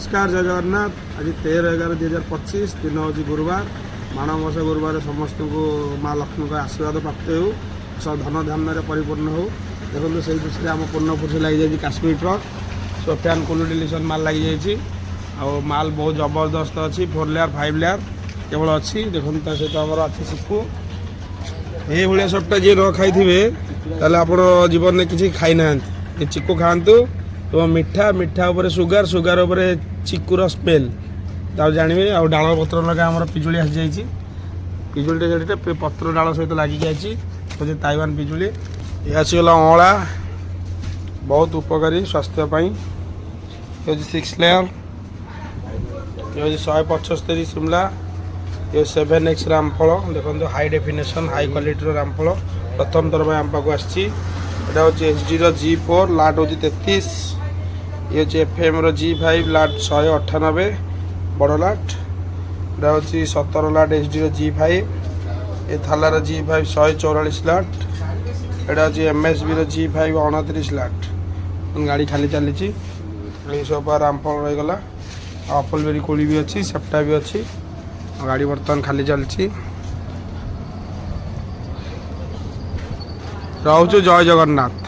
नमस्कार जय जगन्नाथ। आज 13/11/2025 दिन हूँ गुरुवार। माणवस गुरुवार समस्त को माँ लक्ष्मी का आशीर्वाद प्राप्त हो, सब धन धान परिपूर्ण हो। देखो से दृष्टि आम पूर्णपुर लगी जाए काश्मीर ट्रक सोफियान कुलू डिलीशन माल लगी जाइए। माल बहुत जबरदस्त अच्छी 4 लेयर 5 लेयर केवल अच्छी। देखो सहित आम अच्छी चिकू ये भाया सबटा जी न खाई आप जीवन में किसी खाई ना चिकू खातु। तो मिठा मिठा उपर सुगार सुगार उपर चिकुर स्मेल तब जानवे। आ डाल पत्र लगा आम पिजुली आसी जाइए। पिजुली पत्र डाल सहित लगी जाइए ताइवान पिजुली। ये आसीगला अँला बहुत उपकारी स्वास्थ्यपाई। ये 6 लेयर, ये 175 शिमला, ये 7x रामफल। देखो हाई डेफिनेशन हाई क्वालिटी रामफल प्रथम थर आम पाक आसी। HD G4 लाट हूँ 33। ये FM G5 लाट 198 बड़ लाट। यहाँ हूँ 17 लाट HD G5। ये थालार G5 144 लाट। यहाँ हूँ MSB G5 29 लाट। गाड़ी खाली चली सब रामफल रहीगला। अपल बेरी कोली भी अच्छी, सेप्टा भी अच्छी। गाड़ी बर्तमान खाली चलती। रोचु जय जगन्नाथ।